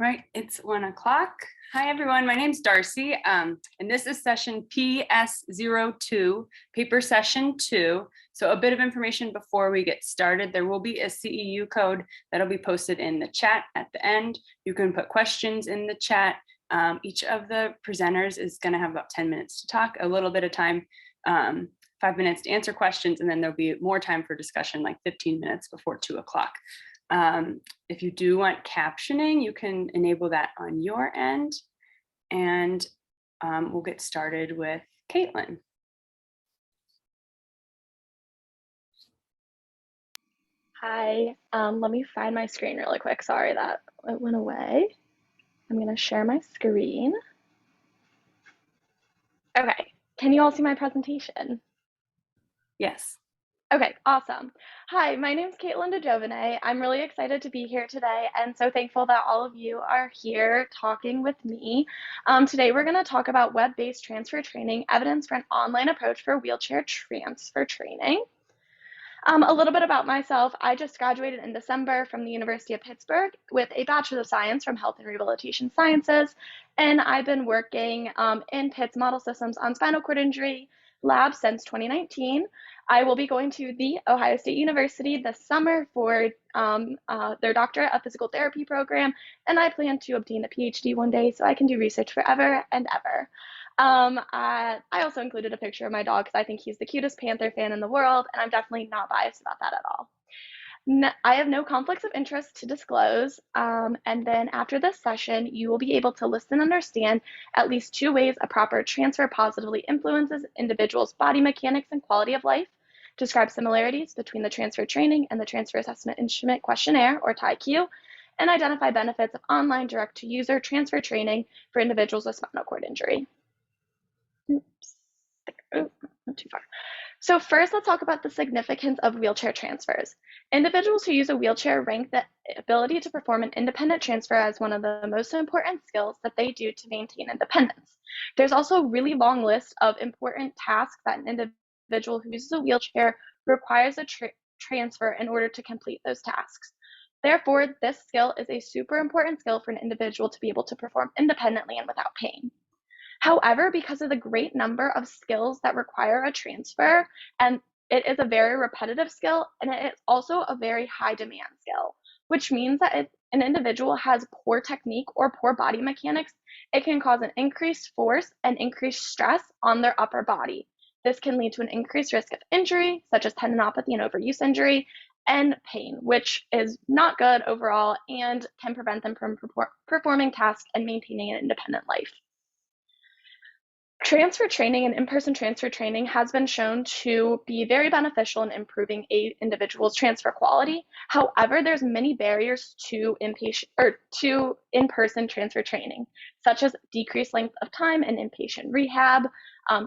Right, it's 1 o'clock. Hi, everyone. My name's Darcy, and this is session PS02, paper session 2. So a bit of information before we get started. There will be a CEU code that'll be posted in the chat at the end. You can put questions in the chat. Each of the presenters is going to have about 10 minutes to talk, a little bit of time, 5 minutes to answer questions, and then there'll be more time for discussion, like 15 minutes before 2 o'clock. If you do want captioning, you can enable that on your end, and we'll get started with Kaitlin. Hi, let me find my screen really quick. Sorry that it went away. I'm gonna share my screen. Okay, can you all see my presentation? Yes. Okay, awesome. Hi, my name's Kaitlin DiGiovine. I'm really excited to be here today and so thankful that all of you are here talking with me. Today we're going to talk about web-based transfer training, evidence for an online approach for wheelchair transfer training. A little bit about myself. I just graduated in December from the University of Pittsburgh with a Bachelor of Science from Health and Rehabilitation Sciences, and I've been working in Pitt's Model Systems on Spinal Cord Injury Lab since 2019. I will be going to the Ohio State University this summer for their Doctorate of Physical Therapy program, and I plan to obtain a PhD one day so I can do research forever and ever. I also included a picture of my dog because I think he's the cutest Panther fan in the world, and I'm definitely not biased about that at all. I have no conflicts of interest to disclose, and then after this session, you will be able to listen and understand at least 2 ways a proper transfer positively influences individuals' body mechanics and quality of life, describe similarities between the transfer training and the Transfer Assessment Instrument Questionnaire, or TIQ, and identify benefits of online direct-to-user transfer training for individuals with spinal cord injury. Oops. Oh, not too far. So first, let's talk about the significance of wheelchair transfers. Individuals who use a wheelchair rank the ability to perform an independent transfer as one of the most important skills that they do to maintain independence. There's also a really long list of important tasks that an individual who uses a wheelchair requires a transfer in order to complete those tasks. Therefore, this skill is a super important skill for an individual to be able to perform independently and without pain. However, because of the great number of skills that require a transfer, and it is a very repetitive skill, and it is also a very high demand skill, which means that if an individual has poor technique or poor body mechanics, it can cause an increased force and increased stress on their upper body. This can lead to an increased risk of injury, such as tendinopathy and overuse injury, and pain, which is not good overall and can prevent them from performing tasks and maintaining an independent life. Transfer training and in-person transfer training has been shown to be very beneficial in improving an individual's transfer quality. However, there's many barriers to in-person transfer training, such as decreased length of time in inpatient rehab,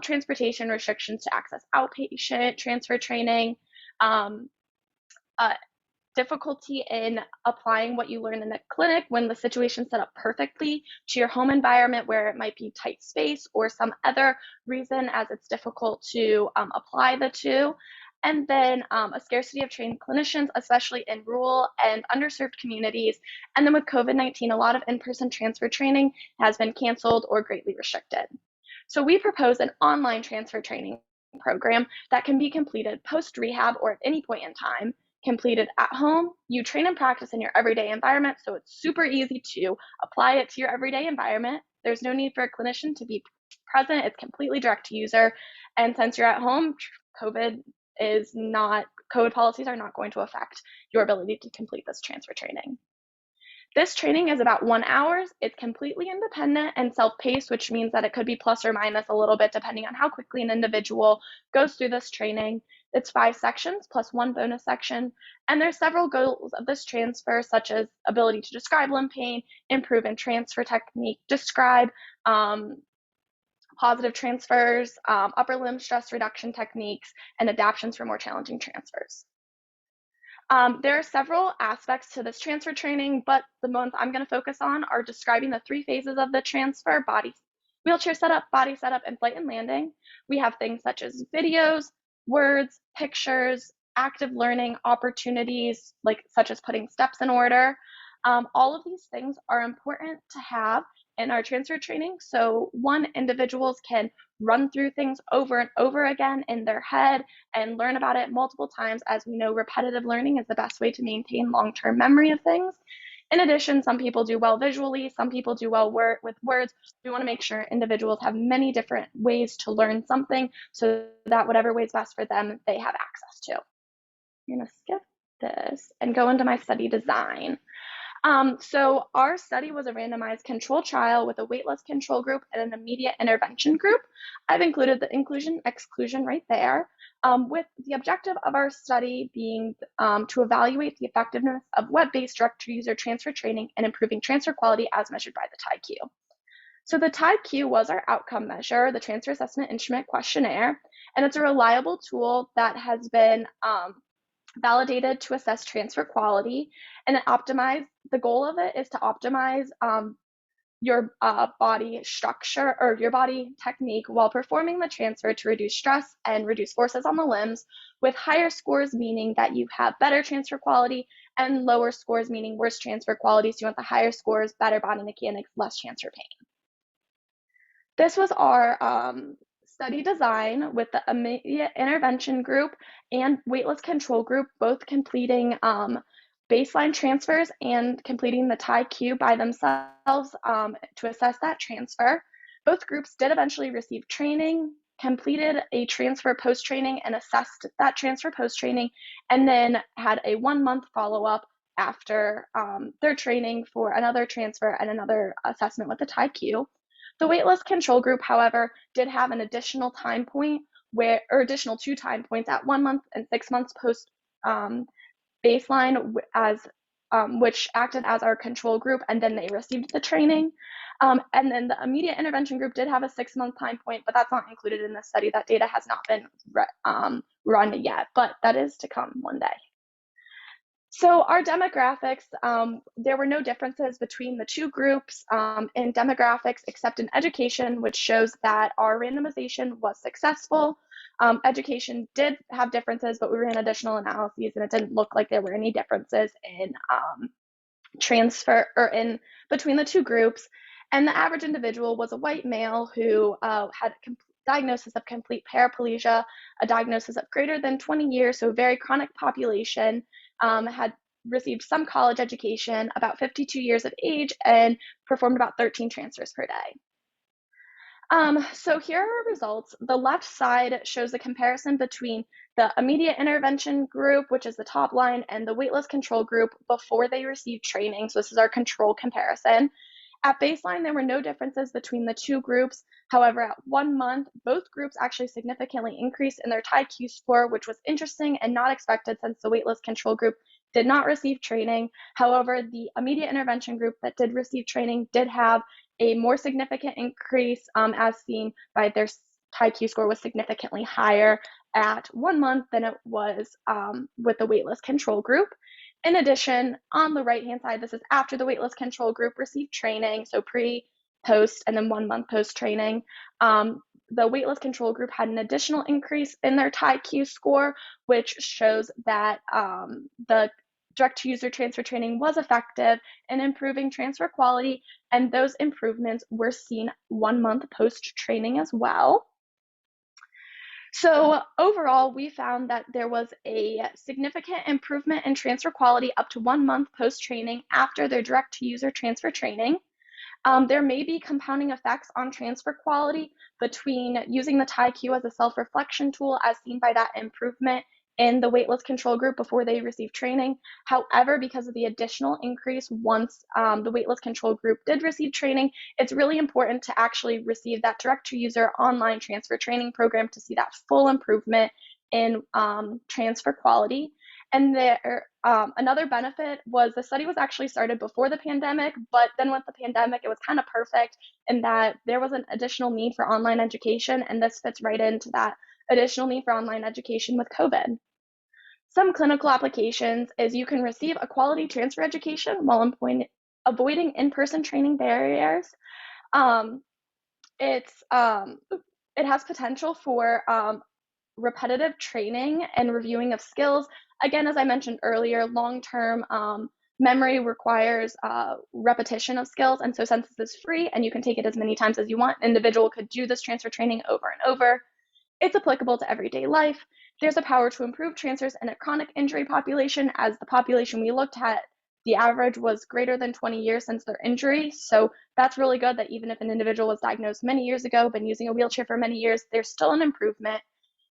transportation restrictions to access outpatient transfer training, difficulty in applying what you learn in the clinic when the situation's set up perfectly to your home environment where it might be tight space or some other reason as it's difficult to apply the two. And then a scarcity of trained clinicians, especially in rural and underserved communities. And then with COVID-19, a lot of in-person transfer training has been canceled or greatly restricted. So we propose an online transfer training program that can be completed post-rehab or at any point in time, completed at home. You train and practice in your everyday environment, so it's super easy to apply it to your everyday environment. There's no need for a clinician to be present. It's completely direct to user. And since you're at home, COVID policies are not going to affect your ability to complete this transfer training. This training is about 1 hour. It's completely independent and self-paced, which means that it could be plus or minus a little bit depending on how quickly an individual goes through this training. It's 5 sections plus 1 bonus section. And there's several goals of this transfer, such as ability to describe limb pain, improve in transfer technique, describe positive transfers, upper limb stress reduction techniques, and adaptations for more challenging transfers. There are several aspects to this transfer training, but the ones I'm going to focus on are describing the 3 phases of the transfer: wheelchair setup, body setup, and flight and landing. We have things such as videos, words, pictures, active learning opportunities, such as putting steps in order. All of these things are important to have in our transfer training. So one, individuals can run through things over and over again in their head and learn about it multiple times. As we know, repetitive learning is the best way to maintain long-term memory of things. In addition, some people do well visually, some people do well with words. We want to make sure individuals have many different ways to learn something so that whatever way is best for them, they have access to. I'm going to skip this and go into my study design. So our study was a randomized control trial with a waitlist control group and an immediate intervention group. I've included the inclusion exclusion right there, with the objective of our study being to evaluate the effectiveness of web-based direct-to-user transfer training and improving transfer quality as measured by the TIQ. So the TIQ was our outcome measure, the Transfer Assessment Instrument Questionnaire, and it's a reliable tool that has been validated to assess transfer quality, and the goal of it is to optimize your body structure or your body technique while performing the transfer to reduce stress and reduce forces on the limbs, with higher scores meaning that you have better transfer quality and lower scores meaning worse transfer quality. So you want the higher scores, better body mechanics, less transfer pain. This was our study design, with the immediate intervention group and waitlist control group both completing baseline transfers and completing the TIQ by themselves to assess that transfer. Both groups did eventually receive training, completed a transfer post-training and assessed that transfer post-training, and then had a 1-month follow-up after their training for another transfer and another assessment with the TIQ. The waitlist control group, however, did have an additional time point additional 2 time points at 1 month and 6 months post baseline, which acted as our control group, and then they received the training. And then the immediate intervention group did have a 6-month time point, but that's not included in the study. That data has not been run yet, but that is to come one day. So our demographics, there were no differences between the two groups in demographics except in education, which shows that our randomization was successful. Education did have differences, but we ran additional analyses and it didn't look like there were any differences in transfer or in between the two groups. And the average individual was a white male who had a diagnosis of complete paraplegia, a diagnosis of greater than 20 years, so very chronic population, had received some college education, about 52 years of age, and performed about 13 transfers per day. So here are our results. The left side shows the comparison between the immediate intervention group, which is the top line, and the waitlist control group before they received training. So this is our control comparison. At baseline, there were no differences between the two groups. However, at 1 month, both groups actually significantly increased in their TIQ score, which was interesting and not expected since the waitlist control group did not receive training. However, the immediate intervention group that did receive training did have a more significant increase, as seen by their TIQ score was significantly higher at 1 month than it was with the waitlist control group. In addition, on the right-hand side, this is after the waitlist control group received training, so pre, post, and then 1 month post-training. The waitlist control group had an additional increase in their TIQ score, which shows that the direct-to-user transfer training was effective in improving transfer quality, and those improvements were seen 1 month post-training as well. So overall, we found that there was a significant improvement in transfer quality up to 1 month post-training after their direct-to-user transfer training. There may be compounding effects on transfer quality between using the TIQ as a self-reflection tool, as seen by that improvement in the waitlist control group before they received training. However, because of the additional increase once the waitlist control group did receive training, it's really important to actually receive that direct-to-user online transfer training program to see that full improvement in transfer quality. And another benefit was the study was actually started before the pandemic, but then with the pandemic, it was kind of perfect in that there was an additional need for online education, and this fits right into that additional need for online education with COVID. Some clinical applications is you can receive a quality transfer education while avoiding in-person training barriers. It has potential for repetitive training and reviewing of skills. Again, as I mentioned earlier, long-term Memory requires repetition of skills, and so since this is free and you can take it as many times as you want, an individual could do this transfer training over and over. It's applicable to everyday life. There's a power to improve transfers in a chronic injury population, as the population we looked at, the average was greater than 20 years since their injury. So that's really good that even if an individual was diagnosed many years ago, been using a wheelchair for many years, there's still an improvement.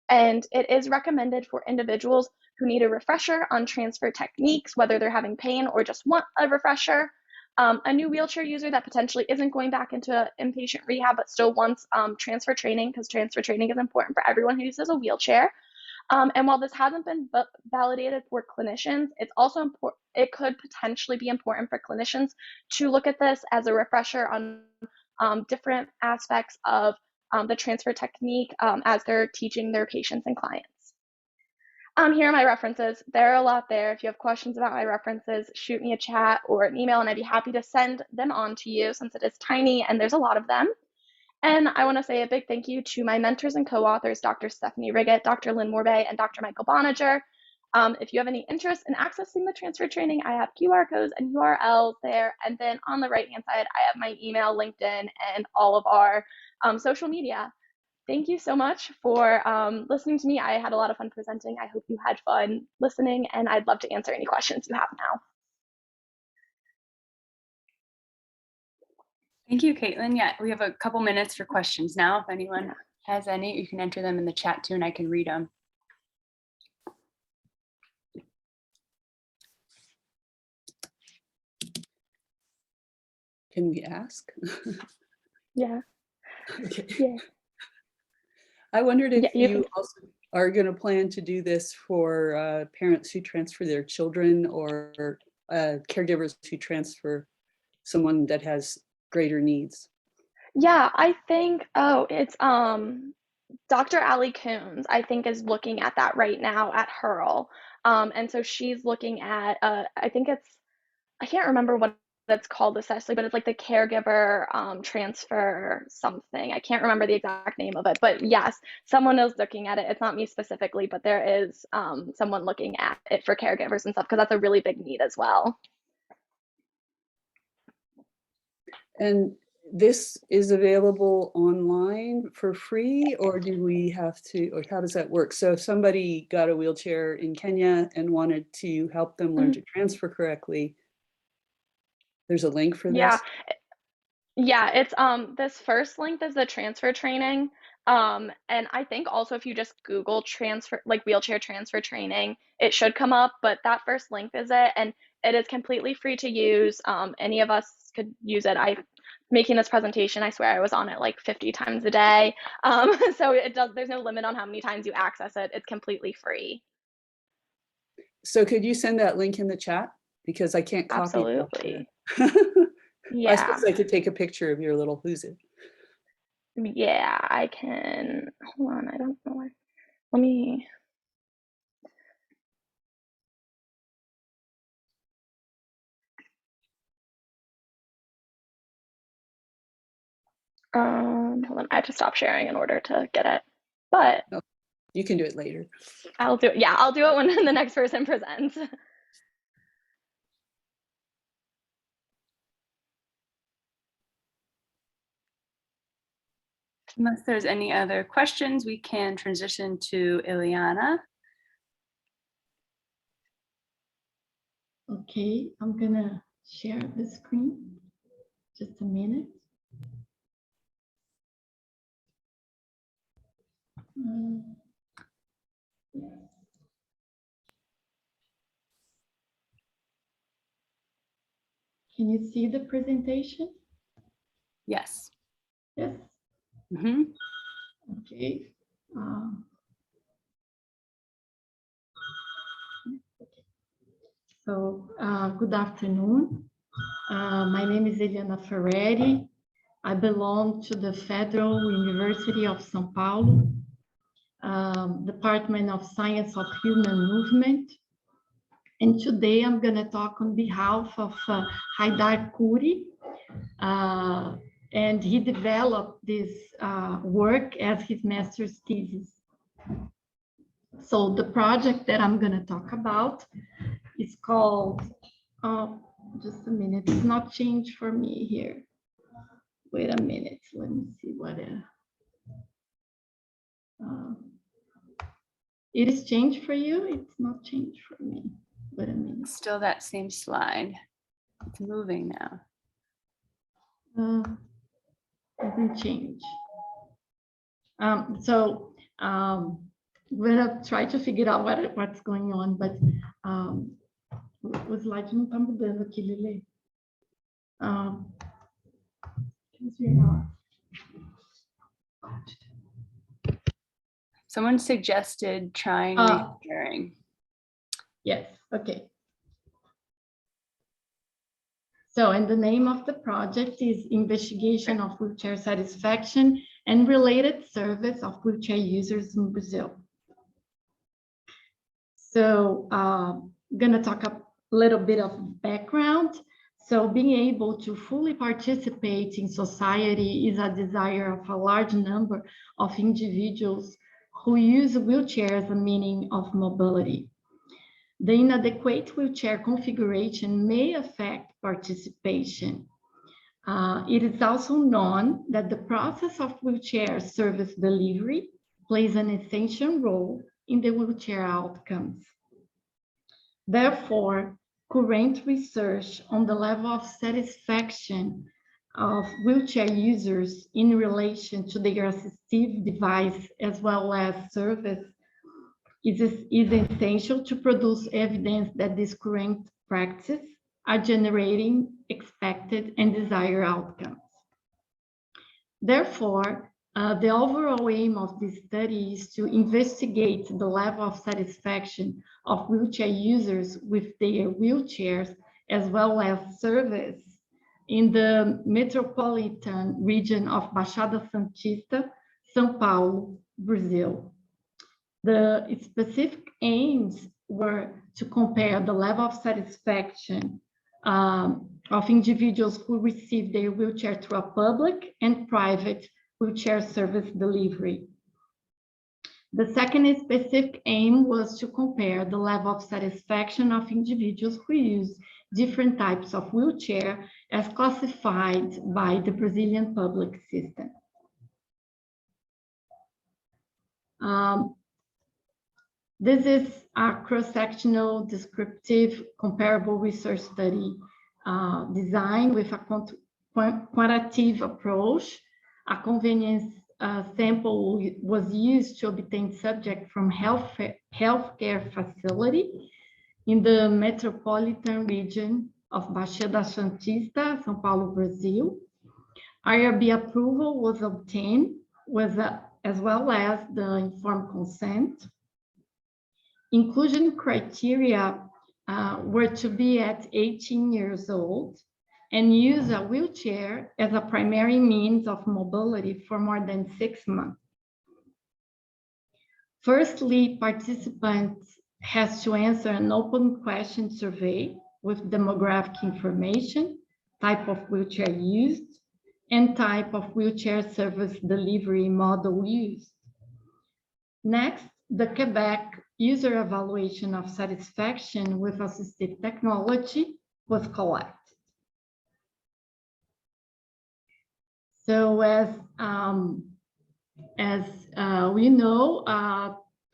And it is recommended for individuals who need a refresher on transfer techniques, whether they're having pain or just want a refresher. A new wheelchair user that potentially isn't going back into inpatient rehab but still wants transfer training, because transfer training is important for everyone who uses a wheelchair. And while this hasn't been validated for clinicians, it's also important. It could potentially be important for clinicians to look at this as a refresher on different aspects of the transfer technique as they're teaching their patients and clients. Here are my references. There are a lot there. If you have questions about my references, shoot me a chat or an email, and I'd be happy to send them on to you, since it is tiny and there's a lot of them. And I want to say a big thank you to my mentors and co-authors, Dr. Stephanie Rigot, Dr. Lynn Worobey, and Dr. Michael Boninger. If you have any interest in accessing the transfer training, I have QR codes and URLs there. And then on the right-hand side, I have my email, LinkedIn, and all of our social media. Thank you so much for listening to me. I had a lot of fun presenting. I hope you had fun listening, and I'd love to answer any questions you have now. Thank you, Kaitlin. Yeah, we have a couple minutes for questions now. If anyone has any, you can enter them in the chat too, and I can read them. Can we ask? Yeah. Okay. Yeah. I wondered if you you also are going to plan to do this for parents who transfer their children, or caregivers who transfer someone that has greater needs. Yeah, I think, it's Dr. Ali Coons, I think, is looking at that right now at Hurl. And so she's looking at, I think I can't remember what it's called especially, but it's like the caregiver transfer something. I can't remember the exact name of it, but yes, someone is looking at it. It's not me specifically, but there is someone looking at it for caregivers and stuff, because that's a really big need as well. And this is available online for free, or do we have to, or how does that work? So if somebody got a wheelchair in Kenya and wanted to help them learn to transfer correctly, there's a link for this? Yeah, it's this first link is the transfer training. And I think also if you just Google transfer, like wheelchair transfer training, it should come up, but that first link is it, and it is completely free to use. Any of us could use it. Making this presentation, I swear I was on it like 50 times a day. So there's no limit on how many times you access it. It's completely free. So could you send that link in the chat? Because I can't copy Absolutely. it. Yeah. I suppose I could take a picture of your little who's it. Yeah, I can. Hold on, I don't know why. Let me. Hold on, I have to stop sharing in order to get it. But oh, you can do it later. I'll do it. Yeah, I'll do it when the next person presents. Unless there's any other questions, we can transition to Eliana. Okay, I'm gonna share the screen. Just a minute. Can you see the presentation? Yes. Yes. Mm-hmm. Okay. So, good afternoon. My name is Eliana Ferreti. I belong to the Federal University of São Paulo, Department of Science of Human Movement. And today I'm going to talk on behalf of Haidar Curi. And he developed this work as his master's thesis. So the project that I'm going to talk about is called Oh, just a minute. It's not changed for me here. Wait a minute. Let me see what it is changed for you. It's not changed for me. Wait a minute. Still that same slide. It's moving now. Doesn't change. We're gonna try to figure out what's going on, but o slide não tá mudando aqui, Lili. Someone suggested trying resharing. Yes, okay. So, and the name of the project is Investigation of Wheelchair Satisfaction and Related Service of Wheelchair Users in Brazil. So, I'm gonna talk a little bit of background. So, being able to fully participate in society is a desire of a large number of individuals who use wheelchairs as a means of mobility. The inadequate wheelchair configuration may affect participation. It is also known that the process of wheelchair service delivery plays an essential role in the wheelchair outcomes. Therefore, current research on the level of satisfaction of wheelchair users in relation to their assistive device as well as service is essential to produce evidence that these current practices are generating expected and desired outcomes. Therefore, the overall aim of this study is to investigate the level of satisfaction of wheelchair users with their wheelchairs as well as service in the metropolitan region of Baixada Santista, São Paulo, Brazil. The specific aims were to compare the level of satisfaction of individuals who receive their wheelchair through a public and private wheelchair service delivery. The second specific aim was to compare the level of satisfaction of individuals who use different types of wheelchair as classified by the Brazilian public system. This is a cross-sectional, descriptive, comparable research study designed with a quantitative approach. A convenience sample was used to obtain subjects from healthcare facility in the metropolitan region of Baixada Santista, São Paulo, Brazil. IRB approval was obtained as well as the informed consent. Inclusion criteria were to be at 18 years old and use a wheelchair as a primary means of mobility for more than 6 months. Firstly, participants has to answer an open question survey with demographic information, type of wheelchair used, and type of wheelchair service delivery model used. Next, the Quebec user evaluation of satisfaction with assistive technology was collected. So as we know,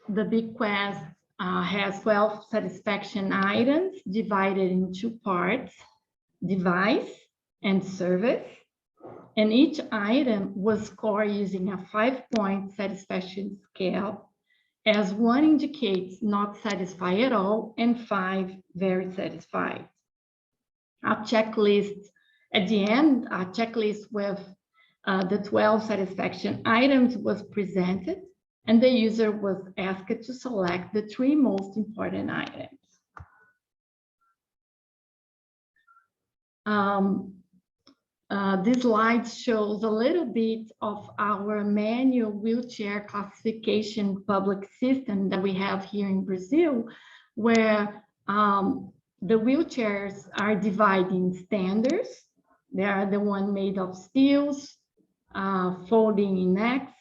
the Big Quest has 12 satisfaction items divided in 2 parts, device and service. And each item was scored using a 5-point satisfaction scale, as 1 indicates not satisfied at all and 5 very satisfied. A checklist at the end, a checklist with the 12 satisfaction items was presented, and the user was asked to select the 3 most important items. This slide shows a little bit of our manual wheelchair classification public system that we have here in Brazil, where the wheelchairs are divided in standards. They are the one made of steels, folding in X,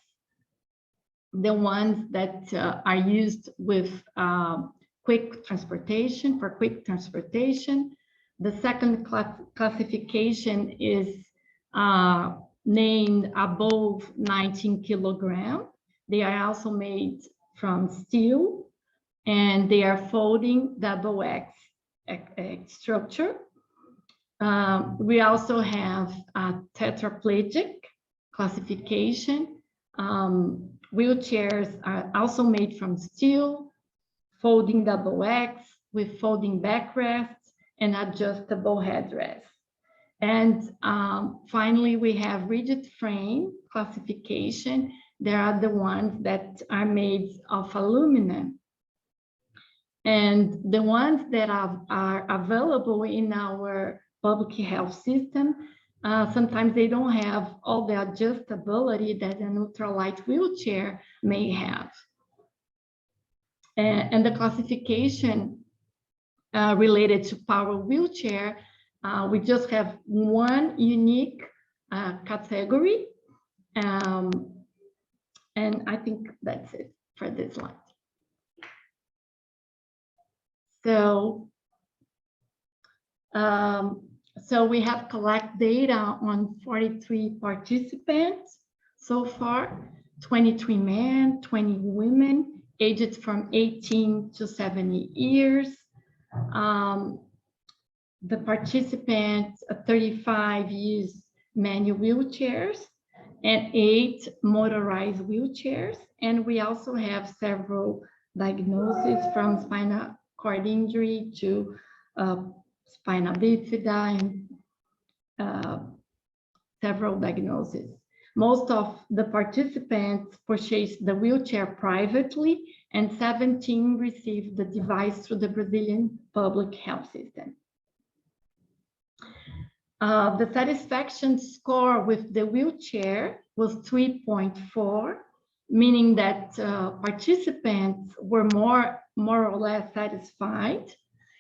the ones that are used with quick transportation, The second classification is named above 19 kilogram. They are also made from steel, and they are folding double X structure. We also have a tetraplegic classification. Wheelchairs are also made from steel, folding double X with folding backrests and adjustable headrests. And finally, we have rigid frame classification. There are the ones that are made of aluminum. And the ones that are available in our public health system, sometimes they don't have all the adjustability that an ultralight wheelchair may have. And the classification related to power wheelchair, we just have one unique category. And I think that's it for this slide. So, so we have collected data on 43 participants so far, 23 men, 20 women, aged from 18 to 70 years. The participants, 35 use manual wheelchairs and 8 motorized wheelchairs. And we also have several diagnoses from spinal cord injury to spina bifida and several diagnoses. Most of the participants purchased the wheelchair privately, and 17 received the device through the Brazilian public health system. The satisfaction score with the wheelchair was 3.4, meaning that participants were more or less satisfied,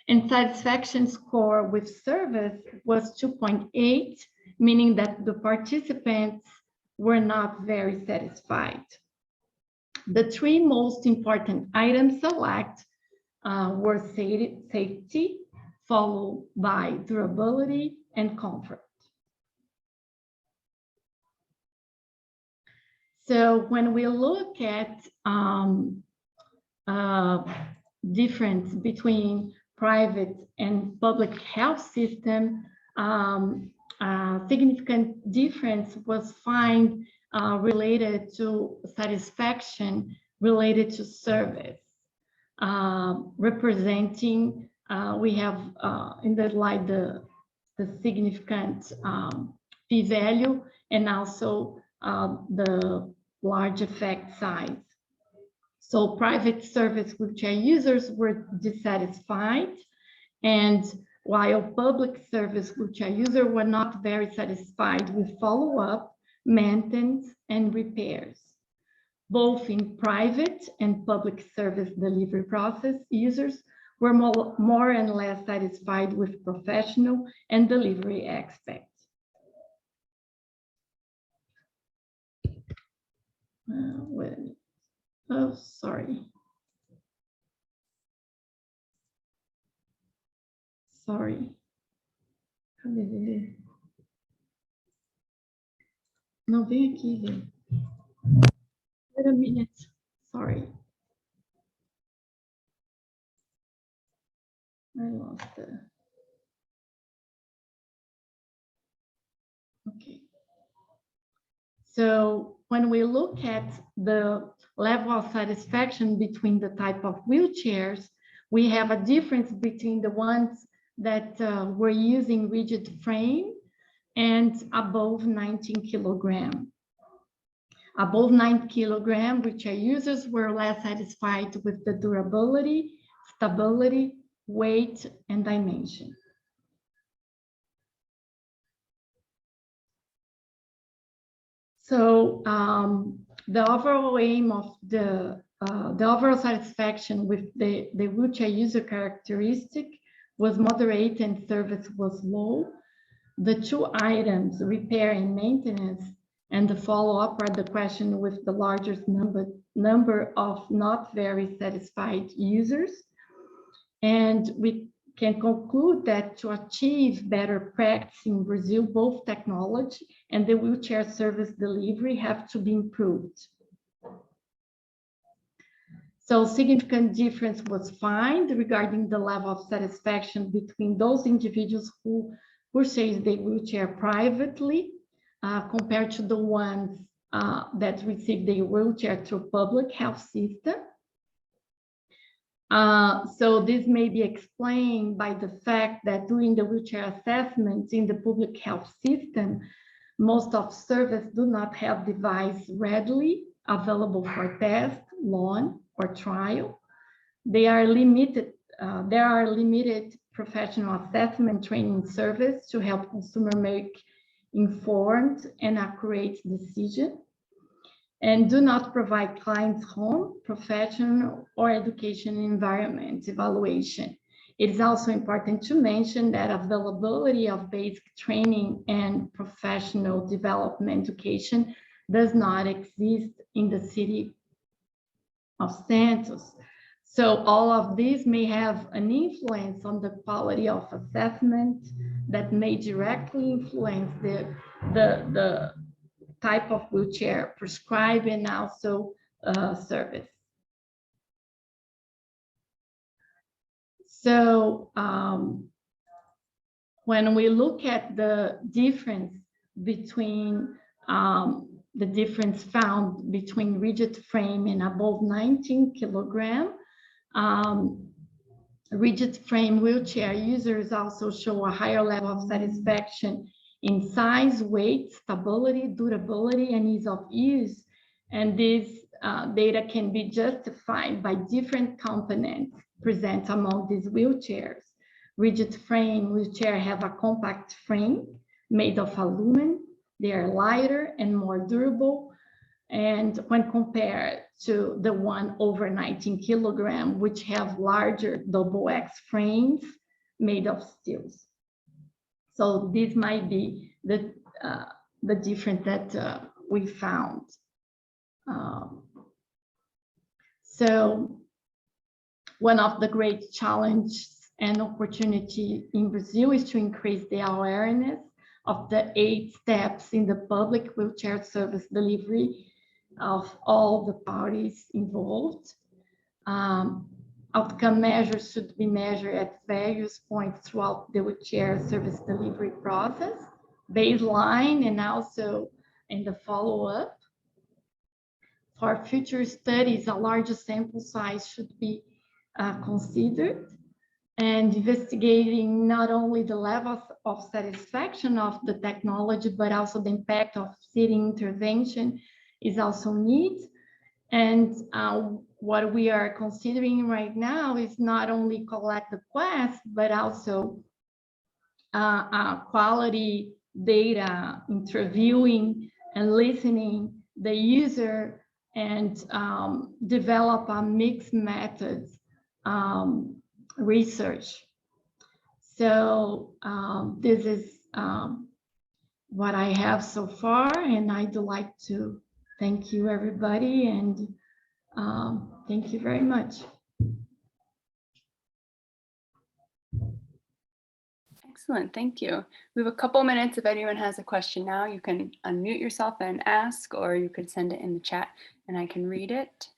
and satisfaction score with service was 2.8, meaning that the participants were not very satisfied. The 3 most important items select were safety, followed by durability and comfort. So when we look at difference between private and public health system, significant difference was found related to satisfaction related to service, representing, we have in the slide the significant p-value and also the large effect size. So private service wheelchair users were dissatisfied, and while public service wheelchair users were not very satisfied with follow-up, maintenance, and repairs. Both in private and public service delivery process, users were more and less satisfied with professional and delivery aspects. Wait a minute. Oh, sorry. Sorry. Cadê? Não, vem aqui, Lynn. Wait a minute. Sorry. I lost it. Okay. So when we look at the level of satisfaction between the type of wheelchairs, we have a difference between the ones that were using rigid frame and above 19 kilogram. Above 9 kilogram, wheelchair users were less satisfied with the durability, stability, weight, and dimension. So the overall aim of the overall satisfaction with the wheelchair user characteristic was moderate and service was low. The 2 items, repair and maintenance, and the follow-up are the question with the largest number of not very satisfied users. And can conclude that to achieve better practice in Brazil, both technology and the wheelchair service delivery have to be improved. So significant difference was found regarding the level of satisfaction between those individuals who purchase their wheelchair privately compared to the ones that receive their wheelchair through public health system. So this may be explained by the fact that during the wheelchair assessments in the public health system, most of services do not have device readily available for test, loan, or trial. There are limited professional assessment training service to help consumer make informed and accurate decisions, and do not provide clients home, professional, or education environment evaluation. It is also important to mention that availability of basic training and professional development education does not exist in the city of Santos. So all of these may have an influence on the quality of assessment that may directly influence the type of wheelchair prescribed and also service. So when we look at the difference between the difference found between rigid frame and above 19 kilogram, rigid frame wheelchair users also show a higher level of satisfaction in size, weight, stability, durability, and ease of use. And this data can be justified by different components present among these wheelchairs. Rigid frame wheelchair have a compact frame made of aluminum. They are lighter and more durable. And when compared to the one over 19 kilogram, which have larger double X frames made of steels. So this might be the difference that we found. So one of the great challenges and opportunity in Brazil is to increase the awareness of the 8 steps in the public wheelchair service delivery of all the parties involved. Outcome measures should be measured at various points throughout the wheelchair service delivery process, baseline, and also in the follow-up. For future studies, a larger sample size should be considered, and investigating not only the levels of satisfaction of the technology, but also the impact of city intervention is also needed. And what we are considering right now is not only collect the quest, but also quality data, interviewing and listening the user, and develop a mixed methods research. So this is what I have so far, and I'd like to thank you, everybody, and thank you very much. Excellent, thank you. We have a couple minutes. If anyone has a question now, you can unmute yourself and ask, or you could send it in the chat and I can read it.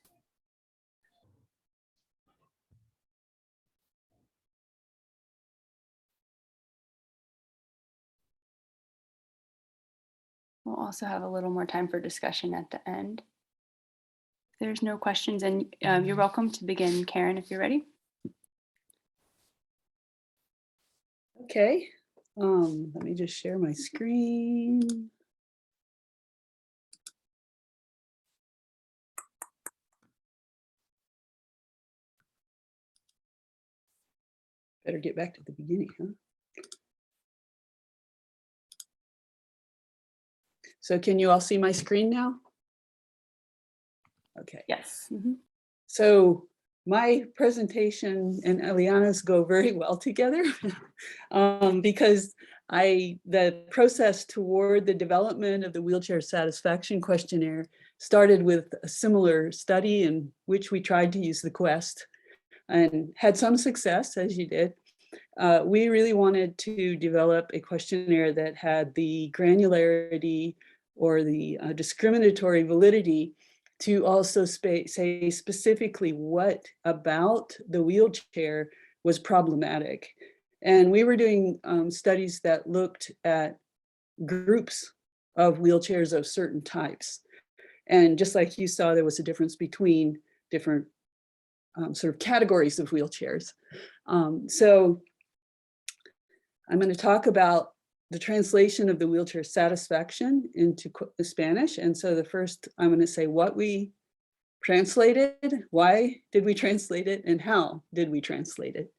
We'll also have a little more time for discussion at the end. If there's no questions, and you're welcome to begin, Karen, if you're ready. Okay, let me just share my screen. Better get back to the beginning, huh? So can you all see my screen now? Okay. Yes. So my presentation and Eliana's go very well together because the process toward the development of the Wheelchair Satisfaction Questionnaire started with a similar study in which we tried to use the Quest and had some success, as you did. We really wanted to develop a questionnaire that had the granularity or the discriminatory validity to also say specifically what about the wheelchair was problematic. And we were doing studies that looked at groups of wheelchairs of certain types. And just like you saw, there was a difference between different sort of categories of wheelchairs. So I'm going to talk about the translation of the wheelchair satisfaction into Spanish. And so the first, I'm going to say what we translated, why did we translate it, and how did we translate it.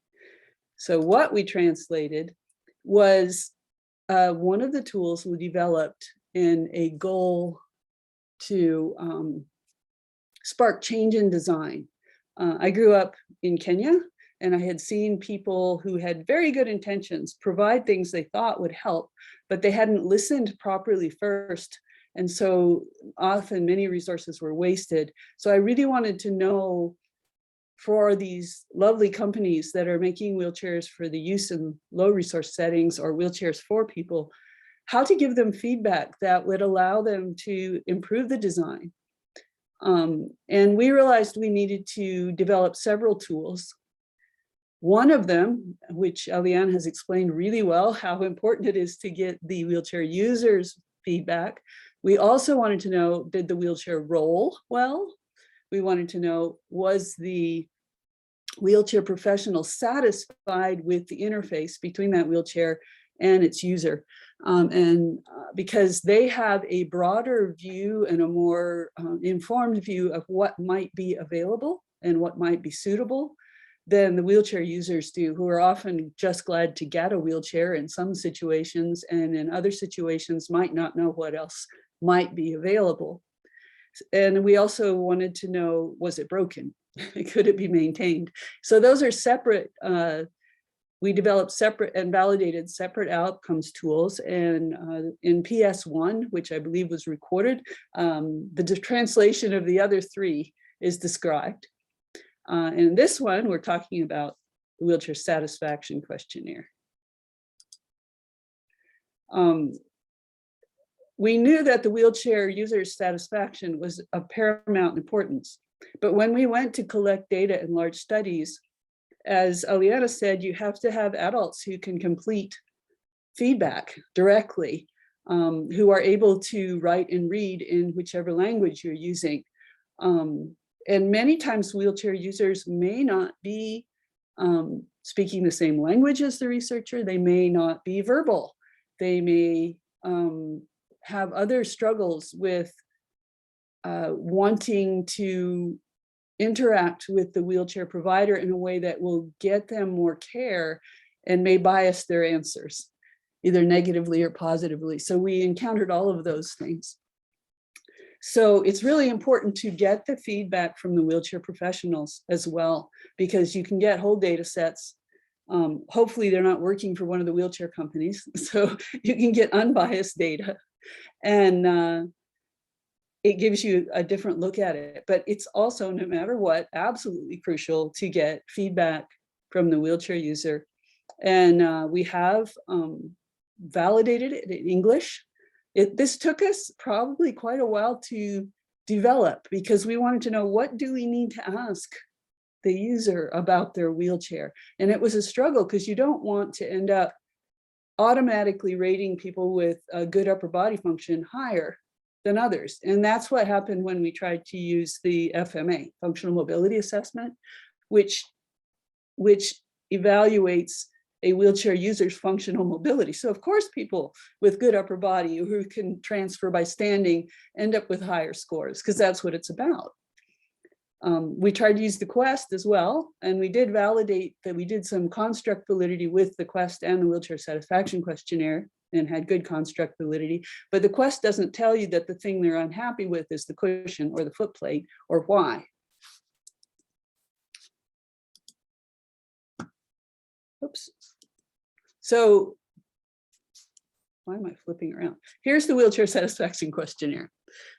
So what we translated was one of the tools we developed in a goal to spark change in design. I grew up in Kenya, and I had seen people who had very good intentions provide things they thought would help, but they hadn't listened properly first. And so often many resources were wasted. So I really wanted to know, for these lovely companies that are making wheelchairs for the use in low resource settings or wheelchairs for people, how to give them feedback that would allow them to improve the design. And we realized we needed to develop several tools. One of them, which Eliana has explained really well, how important it is to get the wheelchair users' feedback. We also wanted to know, did the wheelchair roll well? We wanted to know, was the wheelchair professional satisfied with the interface between that wheelchair and its user? Because they have a broader view and a more informed view of what might be available and what might be suitable than the wheelchair users do, who are often just glad to get a wheelchair in some situations, and in other situations might not know what else might be available. And we also wanted to know, was it broken? Could it be maintained? So those are separate. We developed separate and validated separate outcomes tools. And in PS1, which I believe was recorded, the translation of the other three is described. In this one, we're talking about the Wheelchair Satisfaction Questionnaire. We knew that the wheelchair user's satisfaction was of paramount importance, but when we went to collect data in large studies, as Eliana said, you have to have adults who can complete feedback directly, who are able to write and read in whichever language you're using. And many times wheelchair users may not be speaking the same language as the researcher. They may not be verbal. They may have other struggles with wanting to interact with the wheelchair provider in a way that will get them more care and may bias their answers, either negatively or positively. So we encountered all of those things. So it's really important to get the feedback from the wheelchair professionals as well, because you can get whole data sets. Hopefully they're not working for one of the wheelchair companies, so you can get unbiased data, and it gives you a different look at it. But it's also, no matter what, absolutely crucial to get feedback from the wheelchair user. And we have validated it in English. This took us probably quite a while to develop, because we wanted to know, what do we need to ask the user about their wheelchair? And it was a struggle, because you don't want to end up automatically rating people with a good upper body function higher than others. And that's what happened when we tried to use the FMA, Functional Mobility Assessment, which evaluates a wheelchair user's functional mobility. So of course, people with good upper body who can transfer by standing end up with higher scores, because that's what it's about. We tried to use the Quest as well, and we did validate that we did some construct validity with the Quest and the Wheelchair Satisfaction Questionnaire, and had good construct validity. But the Quest doesn't tell you that the thing they're unhappy with is the cushion or the foot plate, or why. Oops. So why am I flipping around? Here's the Wheelchair Satisfaction Questionnaire.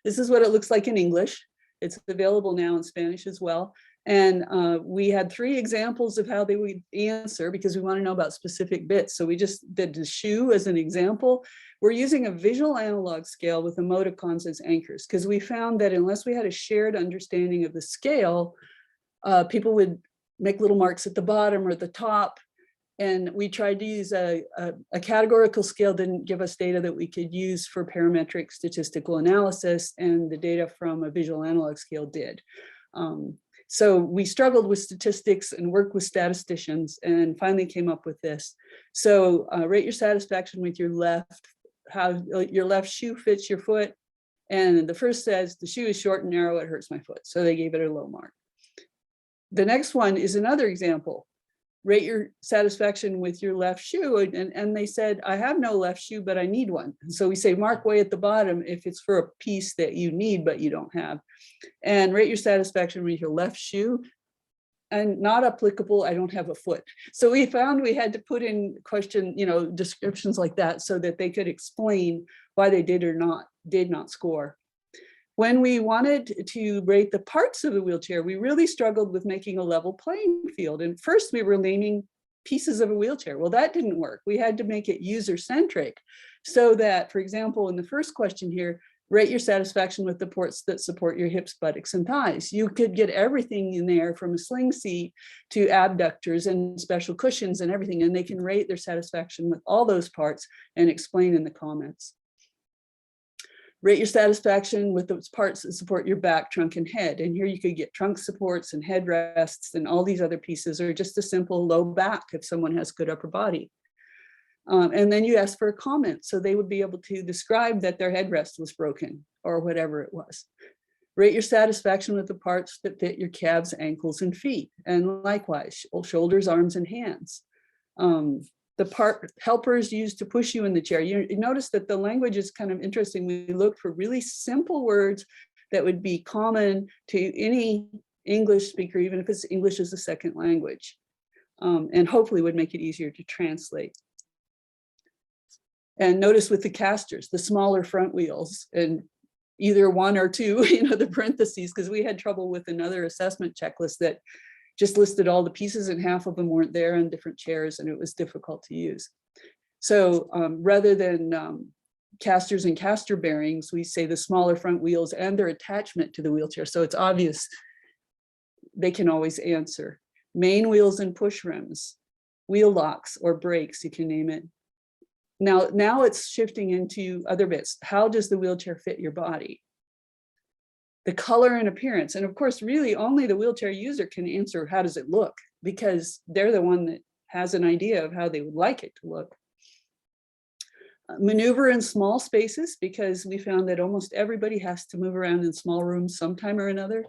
This is what it looks like in English. It's available now in Spanish as well. And we had 3 examples of how they would answer because we want to know about specific bits. So we just did the shoe as an example. We're using a visual analog scale with emoticons as anchors because we found that unless we had a shared understanding of the scale, people would make little marks at the bottom or the top. And we tried to use a categorical scale, didn't give us data that we could use for parametric statistical analysis, and the data from a visual analog scale did. So we struggled with statistics and worked with statisticians and finally came up with this. So rate your satisfaction with your left, how your left shoe fits your foot. And the first says the shoe is short and narrow, it hurts my foot. So they gave it a low mark. The next one is another example. Rate your satisfaction with your left shoe. And they said, I have no left shoe, but I need one. And so we say mark way at the bottom if it's for a piece that you need, but you don't have. And rate your satisfaction with your left shoe. And not applicable, I don't have a foot. So we found we had to put in question, descriptions like that so that they could explain why they did not score. When we wanted to rate the parts of the wheelchair, we really struggled with making a level playing field. And first we were naming pieces of a wheelchair. Well, that didn't work. We had to make it user-centric so that, for example, in the first question here, rate your satisfaction with the ports that support your hips, buttocks, and thighs. You could get everything in there from a sling seat to abductors and special cushions and everything, and they can rate their satisfaction with all those parts and explain in the comments. Rate your satisfaction with those parts that support your back, trunk, and head. And here you could get trunk supports and headrests and all these other pieces, or just a simple low back if someone has good upper body. And then you ask for a comment, so they would be able to describe that their headrest was broken or whatever it was. Rate your satisfaction with the parts that fit your calves, ankles, and feet. And likewise, shoulders, arms, and hands. The part helpers used to push you in the chair. You notice that the language is kind of interesting. We looked for really simple words that would be common to any English speaker, even if it's English as a second language, and hopefully would make it easier to translate. And notice with the casters, the smaller front wheels, and either 1 or 2, the parentheses, because we had trouble with another assessment checklist that just listed all the pieces and half of them weren't there in different chairs and it was difficult to use. So rather than casters and caster bearings, we say the smaller front wheels and their attachment to the wheelchair. So it's obvious they can always answer. Main wheels and push rims, wheel locks or brakes, you can name it. Now it's shifting into other bits. How does the wheelchair fit your body? The color and appearance. And of course, really only the wheelchair user can answer how does it look, because they're the one that has an idea of how they would like it to look. Maneuver in small spaces, because we found that almost everybody has to move around in small rooms sometime or another.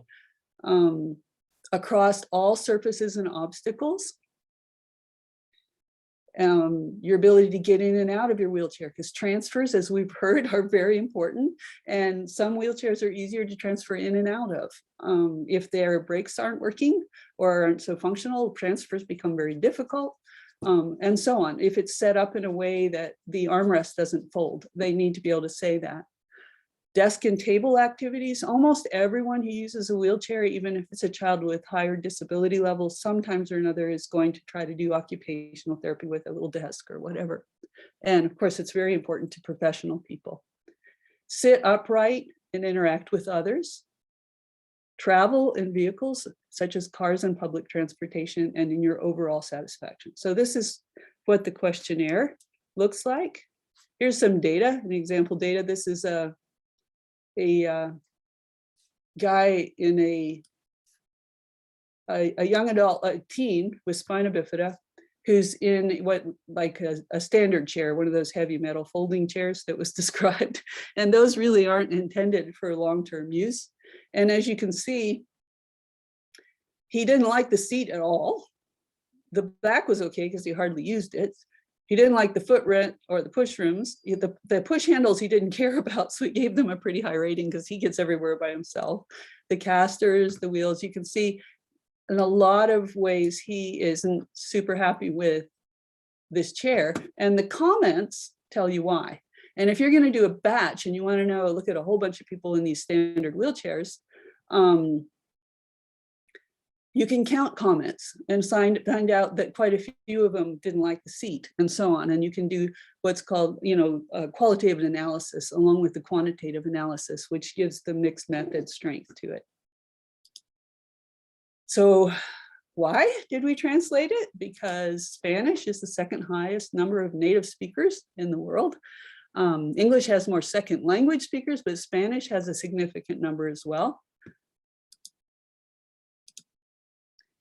Across all surfaces and obstacles. Your ability to get in and out of your wheelchair, because transfers, as we've heard, are very important. And some wheelchairs are easier to transfer in and out of. If their brakes aren't working or aren't so functional, transfers become very difficult, and so on. If it's set up in a way that the armrest doesn't fold, they need to be able to say that. Desk and table activities, almost everyone who uses a wheelchair, even if it's a child with higher disability levels, sometimes or another is going to try to do occupational therapy with a little desk or whatever. And of course, it's very important to professional people. Sit upright and interact with others. Travel in vehicles such as cars and public transportation, and in your overall satisfaction. So this is what the questionnaire looks like. Here's some data, an example data. This is a guy in a young adult, a teen with spina bifida, who's in what, like a standard chair, one of those heavy metal folding chairs that was described. And those really aren't intended for long-term use. And as you can see, he didn't like the seat at all. The back was okay because he hardly used it. He didn't like the footrest or the push rooms. The push handles he didn't care about, so he gave them a pretty high rating because he gets everywhere by himself. The casters, the wheels, you can see in a lot of ways he isn't super happy with this chair. And the comments tell you why. And if you're going to do a batch and you want to know, look at a whole bunch of people in these standard wheelchairs, you can count comments and find out that quite a few of them didn't like the seat and so on. And you can do what's called, qualitative analysis along with the quantitative analysis, which gives the mixed method strength to it. So why did we translate it? Because Spanish is the second highest number of native speakers in the world. English has more second language speakers, but Spanish has a significant number as well.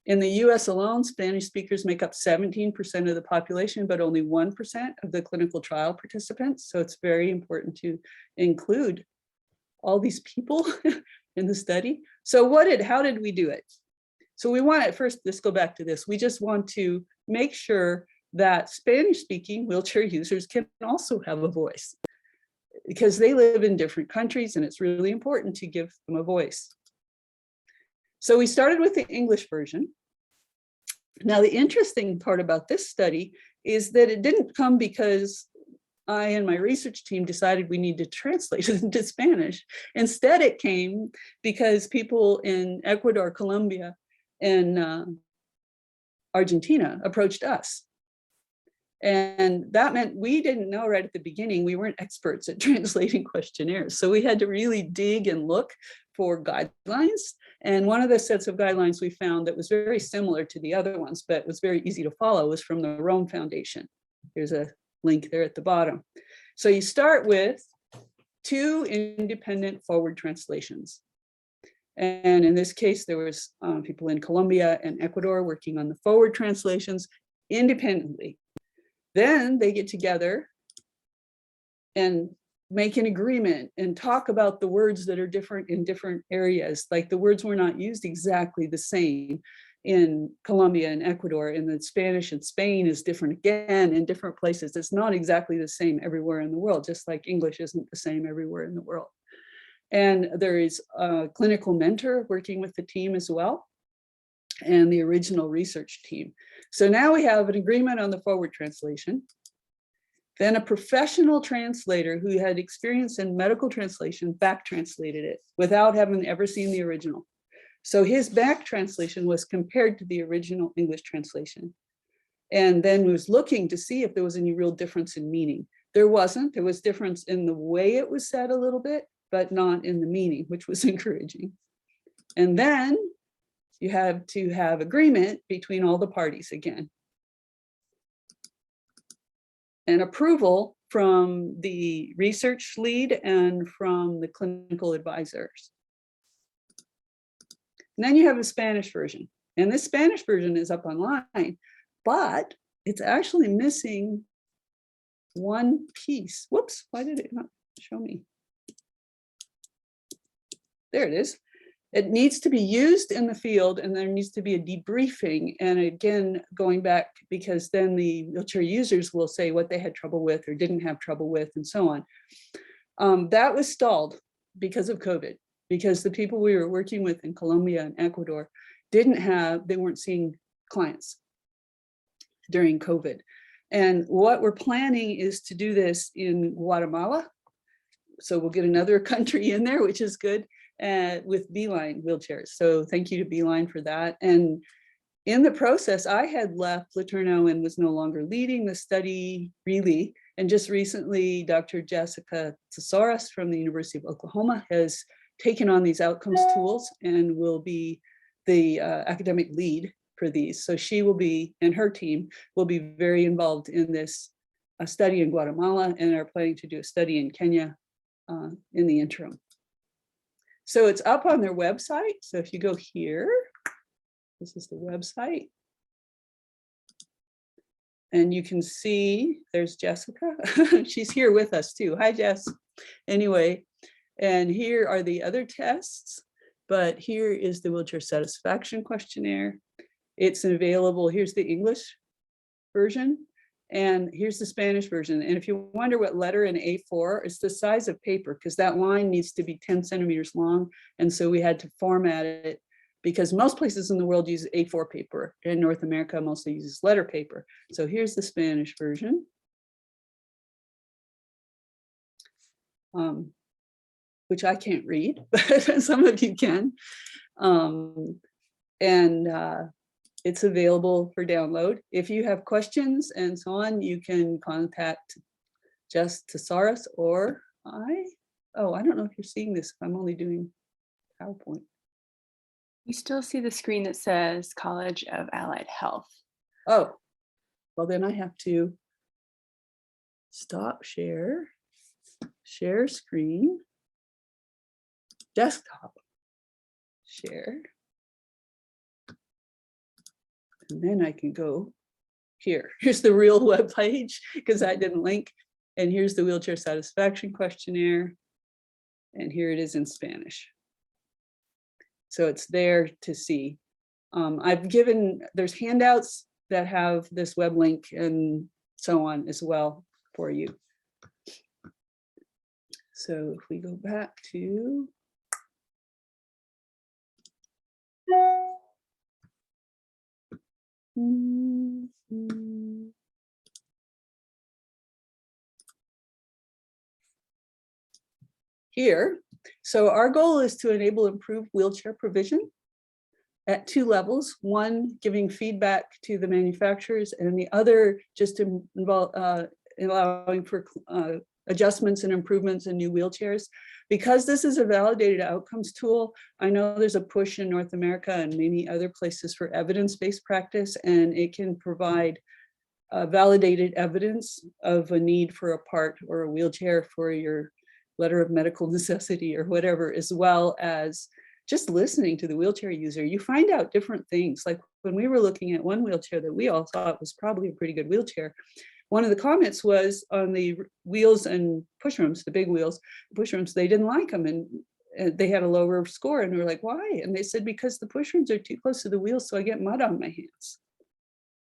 In the US alone, Spanish speakers make up 17% of the population, but only 1% of the clinical trial participants. So it's very important to include all these people in the study. So how did we do it? So we want to first, let's go back to this. We just want to make sure that Spanish speaking wheelchair users can also have a voice because they live in different countries and it's really important to give them a voice. So we started with the English version. Now, the interesting part about this study is that it didn't come because I and my research team decided we need to translate it into Spanish. Instead, it came because people in Ecuador, Colombia, and Argentina approached us. And that meant we didn't know right at the beginning, we weren't experts at translating questionnaires. So we had to really dig and look for guidelines. And one of the sets of guidelines we found that was very similar to the other ones, but was very easy to follow was from the Rome Foundation. There's a link there at the bottom. So you start with 2 independent forward translations. And in this case, there was people in Colombia and Ecuador working on the forward translations independently. Then they get together and make an agreement and talk about the words that are different in different areas. Like the words were not used exactly the same in Colombia and Ecuador, and the Spanish in Spain is different again in different places. It's not exactly the same everywhere in the world, just like English isn't the same everywhere in the world. And there is a clinical mentor working with the team as well, and the original research team. So now we have an agreement on the forward translation. Then a professional translator who had experience in medical translation back translated it without having ever seen the original. So his back translation was compared to the original English translation, and then was looking to see if there was any real difference in meaning. There wasn't. There was difference in the way it was said a little bit, but not in the meaning, which was encouraging. And then you have to have agreement between all the parties again. And approval from the research lead and from the clinical advisors. And then you have a Spanish version. And this Spanish version is up online, but it's actually missing one piece. Whoops, why did it not show me? There it is. It needs to be used in the field, and there needs to be a debriefing. And again, going back, because then the wheelchair users will say what they had trouble with or didn't have trouble with and so on. That was stalled because of COVID, because the people we were working with in Colombia and Ecuador they weren't seeing clients during COVID. And what we're planning is to do this in Guatemala. So we'll get another country in there, which is good. With Beeline wheelchairs. So thank you to Beeline for that. And in the process, I had left Laterno and was no longer leading the study really. And just recently, Dr. Jessica Tesaurus from the University of Oklahoma has taken on these outcomes tools and will be the academic lead for these. So she will be, and her team will be very involved in this study in Guatemala, and are planning to do a study in Kenya in the interim. So it's up on their website. So if you go here, this is the website. And you can see there's Jessica. She's here with us too. Hi, Jess. Anyway, and here are the other tests, but here is the Wheelchair Satisfaction Questionnaire. It's available. Here's the English version. And here's the Spanish version. And if you wonder what letter in A4, it's the size of paper, because that line needs to be 10 centimeters long. And so we had to format it, because most places in the world use A4 paper. In North America, mostly uses letter paper. So here's the Spanish version. Which I can't read, but some of you can. and it's available for download. If you have questions and so on, you can contact just Sara or I. Oh, I don't know if you're seeing this. I'm only doing PowerPoint. You still see the screen that says College of Allied Health. Oh, well then I have to stop share, share screen, desktop, share. And then I can go here. Here's the real web page because I didn't link. And here's the Wheelchair Satisfaction Questionnaire. And here it is in Spanish. So it's there to see. There's handouts that have this web link and so on as well for you. So if we go back to here. So our goal is to enable improved wheelchair provision at 2 levels, one giving feedback to the manufacturers and the other just allowing for adjustments and improvements in new wheelchairs. Because this is a validated outcomes tool, I know there's a push in North America and many other places for evidence-based practice, and it can provide validated evidence of a need for a part or a wheelchair for your letter of medical necessity or whatever, as well as just listening to the wheelchair user. You find out different things. Like when we were looking at one wheelchair that we all thought was probably a pretty good wheelchair, one of the comments was on the wheels and pushrooms, the big wheels, pushrooms, they didn't like them and they had a lower score. And we were like, why? And they said, because the pushrooms are too close to the wheels, so I get mud on my hands.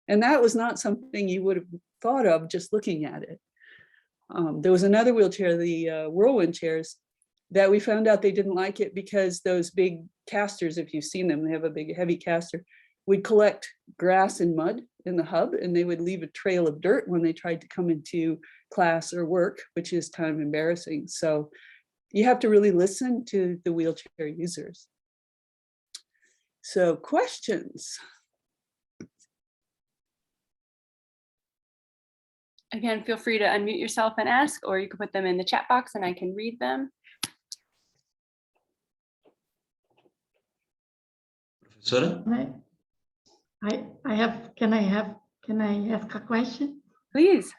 And that was not something you would have thought of just looking at it. There was another wheelchair, the whirlwind chairs, that we found out they didn't like it because those big casters, if you've seen them, they have a big heavy caster, would collect grass and mud in the hub and they would leave a trail of dirt when they tried to come into class or work, which is kind of embarrassing. So you have to really listen to the wheelchair users. So questions? Again, feel free to unmute yourself and ask, or you can put them in the chat box and I can read them. Sara? Can I ask a question? Please.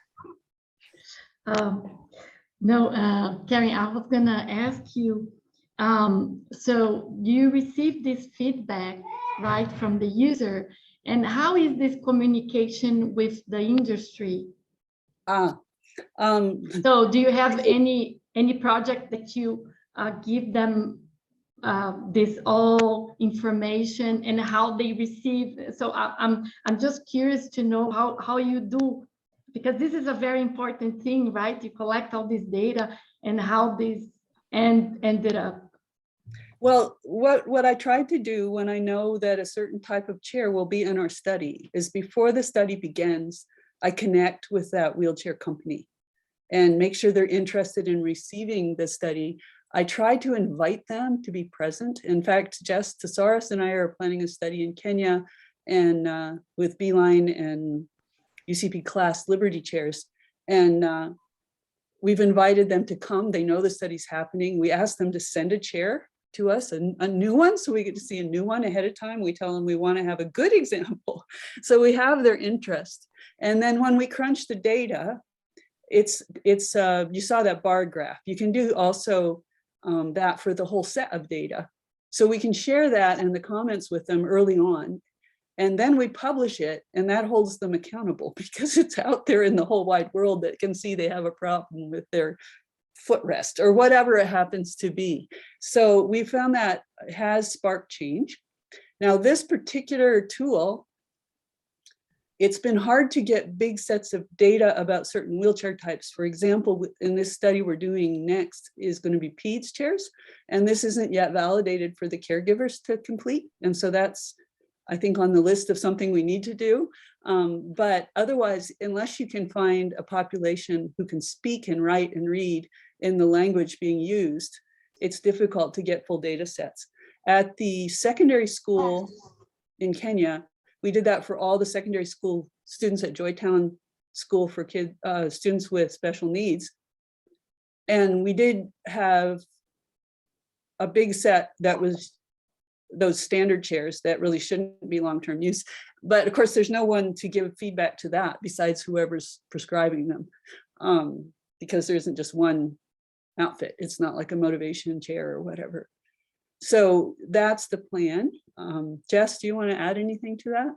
No, Karen, I was gonna ask you, so you receive this feedback, right, from the user, and how is this communication with the industry? So do you have any project that you give them this all information and how they receive? So I'm just curious to know how you do, because this is a very important thing, right? You collect all this data and how this ended up. Well, what I tried to do when I know that a certain type of chair will be in our study is before the study begins, I connect with that wheelchair company and make sure they're interested in receiving the study. I try to invite them to be present. In fact, Jess Tesaris and I are planning a study in Kenya and with Beeline and UCP class Liberty chairs. And we've invited them to come. They know the study's happening. We asked them to send a chair to us, a new one, so we get to see a new one ahead of time. We tell them we want to have a good example. So we have their interest. And then when we crunch the data, it's you saw that bar graph. You can do also that for the whole set of data. So we can share that in the comments with them early on. And then we publish it, and that holds them accountable because it's out there in the whole wide world that can see they have a problem with their footrest or whatever it happens to be. So we found that has sparked change. Now, this particular tool, it's been hard to get big sets of data about certain wheelchair types. For example, in this study we're doing next is going to be PEDS chairs, and this isn't yet validated for the caregivers to complete. And so that's, I think, on the list of something we need to do. But otherwise, unless you can find a population who can speak and write and read in the language being used, it's difficult to get full data sets. At the secondary school, in Kenya. We did that for all the secondary school students at Joytown School for students with special needs. And we did have a big set that was those standard chairs that really shouldn't be long-term use. But of course, there's no one to give feedback to that besides whoever's prescribing them, because there isn't just one outfit. It's not like a motivation chair or whatever. So that's the plan. Jess, do you want to add anything to that?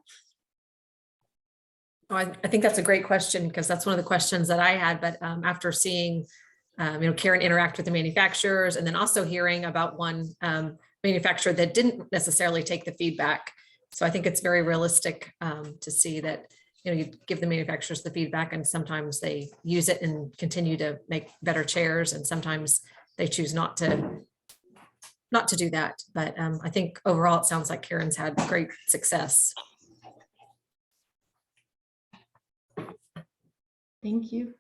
Oh, I think that's a great question, because that's one of the questions that I had. But after seeing, Karen interact with the manufacturers, and then also hearing about one manufacturer that didn't necessarily take the feedback. So I think it's very realistic to see that, you give the manufacturers the feedback, and sometimes they use it and continue to make better chairs, and sometimes they choose not to do that. But I think overall, it sounds like Karen's had great success. Thank you.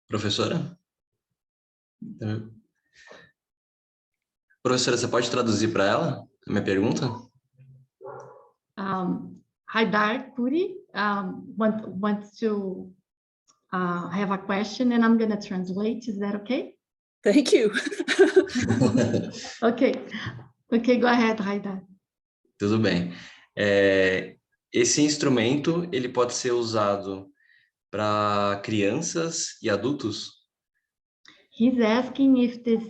Professora? Professora, você pode traduzir para ela a minha pergunta? Haidar Curi wants to have a question, and I'm going to translate. Is that okay? Thank you. Okay. Okay, go ahead, Haidar. Tudo bem. Esse instrumento, ele pode ser usado para crianças e adultos? He's asking if this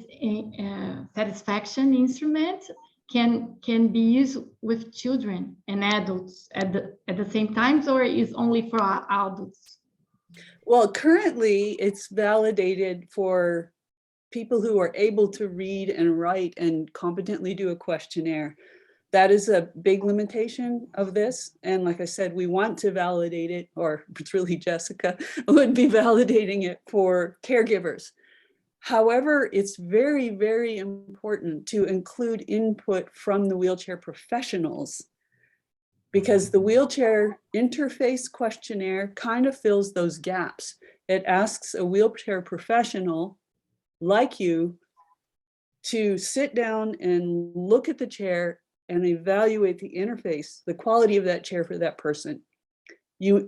satisfaction instrument can be used with children and adults at the same time, or is only for adults? Well, currently it's validated for people who are able to read and write and competently do a questionnaire. That is a big limitation of this. And like I said, we want to validate it, or it's really Jessica would be validating it for caregivers. However, it's very, very important to include input from the wheelchair professionals, because the wheelchair interface questionnaire kind of fills those gaps. It asks a wheelchair professional like you to sit down and look at the chair and evaluate the interface, the quality of that chair for that person. You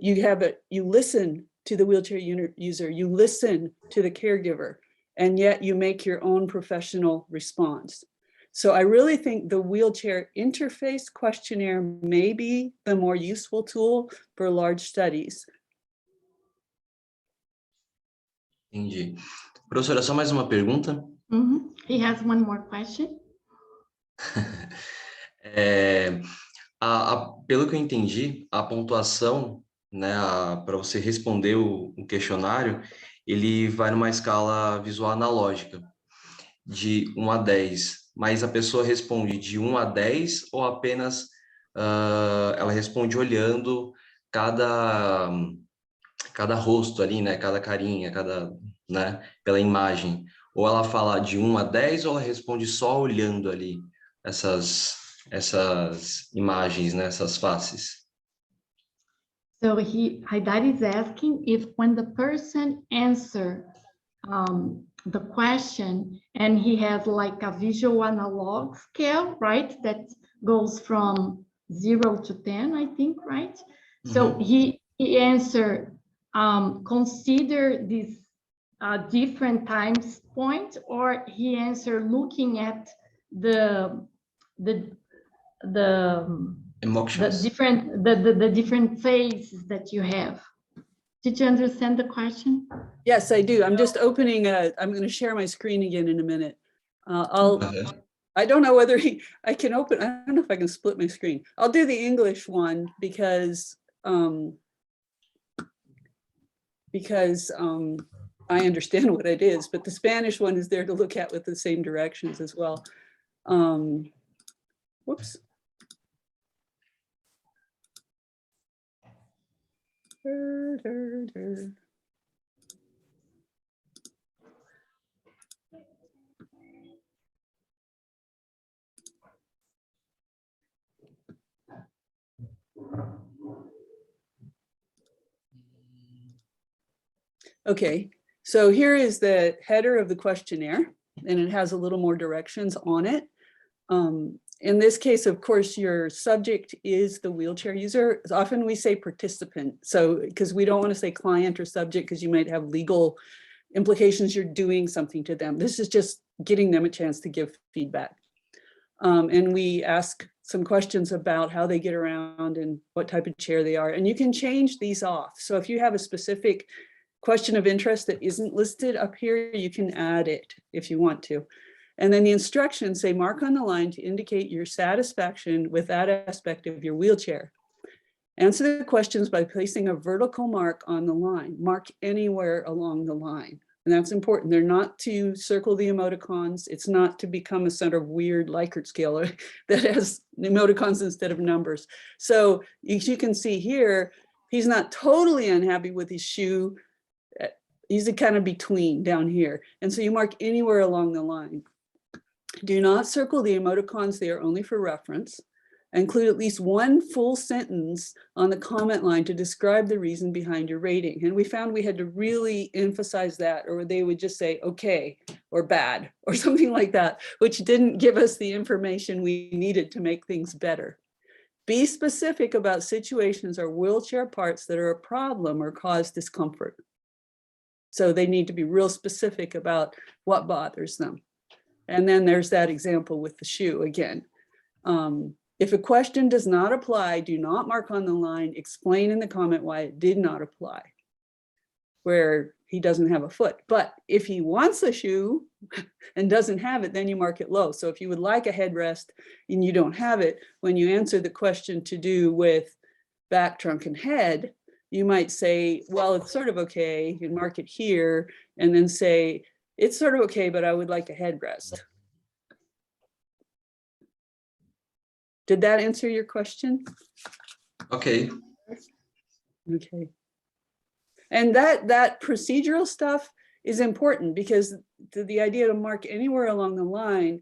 listen to the wheelchair user, you listen to the caregiver, and yet you make your own professional response. So I really think the wheelchair interface questionnaire may be the more useful tool for large studies. Entendi. Professora, só mais uma pergunta? He has one more question. Pelo que eu entendi, a pontuação, né, para você responder o questionário, ele vai numa escala visual analógica, de 1 a 10, mas a pessoa responde de 1 a 10 ou apenas ela responde olhando cada rosto ali, né, cada carinha, né, pela imagem, ou ela fala de 1 a 10 ou ela responde só olhando ali essas imagens, né, essas faces? So Haidar is asking if when the person answer the question, and he has like a visual analog scale, right? That goes from 0 to 10, I think, right? So he answer, consider this different times point, or he answer looking at the Emotions. the different phases that you have. Did you understand the question? Yes, I do. I'm just opening I'm going to share my screen again in a minute. I don't know whether I can open, I don't know if I can split my screen. I'll do the English one because I understand what it is, but the Spanish one is there to look at with the same directions as well. Whoops. Okay, so here is the header of the questionnaire. and it has a little more directions on it. In this case, of course, your subject is the wheelchair user. Often we say participant, so because we don't want to say client or subject because you might have legal implications. You're doing something to them. This is just getting them a chance to give feedback. And we ask some questions about how they get around and what type of chair they are. And you can change these off. So if you have a specific question of interest that isn't listed up here, you can add it if you want to. And then the instructions say, mark on the line to indicate your satisfaction with that aspect of your wheelchair. Answer the questions by placing a vertical mark on the line. Mark anywhere along the line. And that's important. They're not to circle the emoticons. It's not to become a sort of weird Likert scale that has emoticons instead of numbers. So as you can see here, he's not totally unhappy with his shoe. He's a kind of between down here. And so you mark anywhere along the line. Do not circle the emoticons. They are only for reference. Include at least one full sentence on the comment line to describe the reason behind your rating. And we found we had to really emphasize that, or they would just say, okay, or bad, or something like that, which didn't give us the information we needed to make things better. Be specific about situations or wheelchair parts that are a problem or cause discomfort. So they need to be real specific about what bothers them. And then there's that example with the shoe again. If a question does not apply, do not mark on the line, explain in the comment why it did not apply, where he doesn't have a foot. But if he wants a shoe and doesn't have it, then you mark it low. So if you would like a headrest and you don't have it, when you answer the question to do with back, trunk, and head, you might say, well, it's sort of okay, you mark it here, and then say, it's sort of okay, but I would like a headrest. Did that answer your question? Ok. Okay. And that procedural stuff is important because the idea to mark anywhere along the line,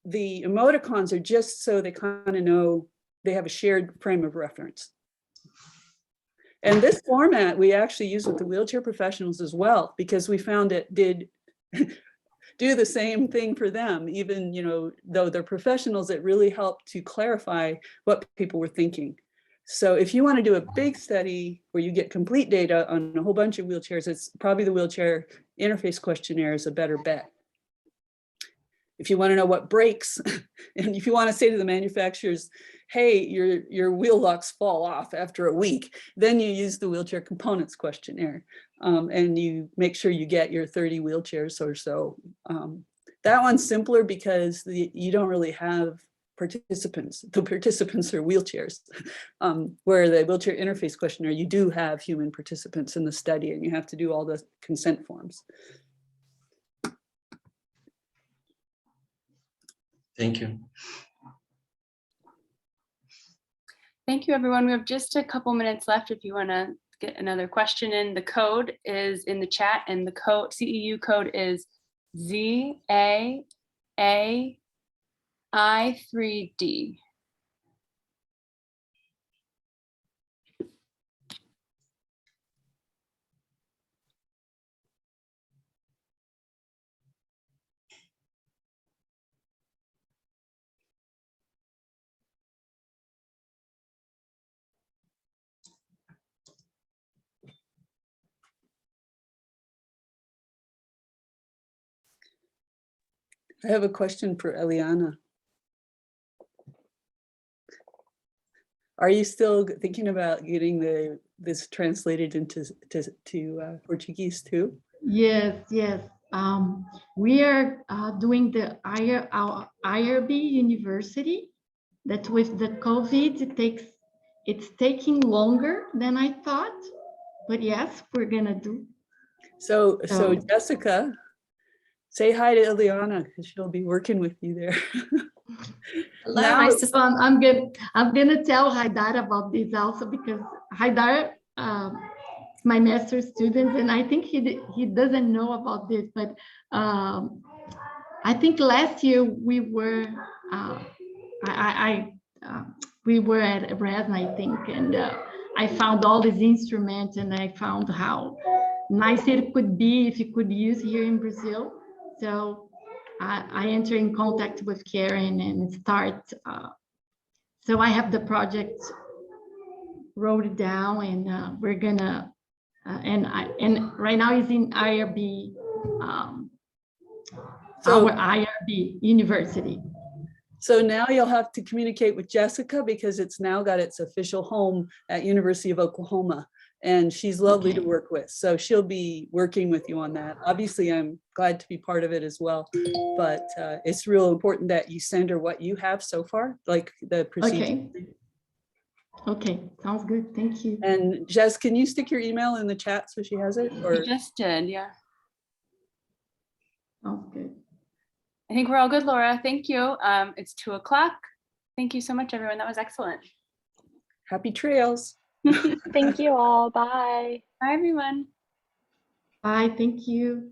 the emoticons are just so they kind of know they have a shared frame of reference. And this format we actually use with the wheelchair professionals as well, because we found it did do the same thing for them, even, you know, though they're professionals, it really helped to clarify what people were thinking. So if you want to do a big study where you get complete data on a whole bunch of wheelchairs, it's probably the Wheelchair Interface Questionnaire is a better bet. If you want to know what breaks, and if you want to say to the manufacturers, hey, your wheel locks fall off after a week, then you use the Wheelchair Components Questionnaire, and you make sure you get your 30 wheelchairs or so. That one's simpler because you don't really have participants. The participants are wheelchairs, where the Wheelchair Interface Questionnaire, you do have human participants in the study and you have to do all the consent forms. Thank you. Thank you, everyone. We have just a couple minutes left if you want to get another question in. The code is in the chat, and the code CEU code is ZAAI3D. I have a question for Eliana. Are you still thinking about getting this translated into Portuguese too? Yes, yes. We are doing the IRB University. That with the COVID, it's taking longer than I thought. But yes, we're gonna do. So Jessica, say hi to Eliana because she'll be working with you there. Hello, Now, nice to see I'm gonna tell Haidar about this also, because Haidar is my master's student, and I think he doesn't know about this, but I think last year we were we were at Resna, I think, and I found all these instruments, and I found how nice it could be if you could use here in Brazil. So I enter in contact with Karen and start. So I have the project wrote down, and we're gonna and right now it's in IRB, So- our IRB university. So now you'll have to communicate with Jessica because it's now got its official home at University of Oklahoma. And she's lovely to Okay. work with. So she'll be working with you on that. Obviously, I'm glad to be part of it as well. But it's real important that you send her what you have so far, like the procedure. Okay. Okay, sounds good. Thank you. And Jess, can you stick your email in the chat so she has it? Or You just did, yeah. Sounds good. I think we're all good, Laura. Thank you. It's 2 o'clock. Thank you so much, everyone. That was excellent. happy trails. Thank you all. Bye. Bye, everyone. Bye, thank you.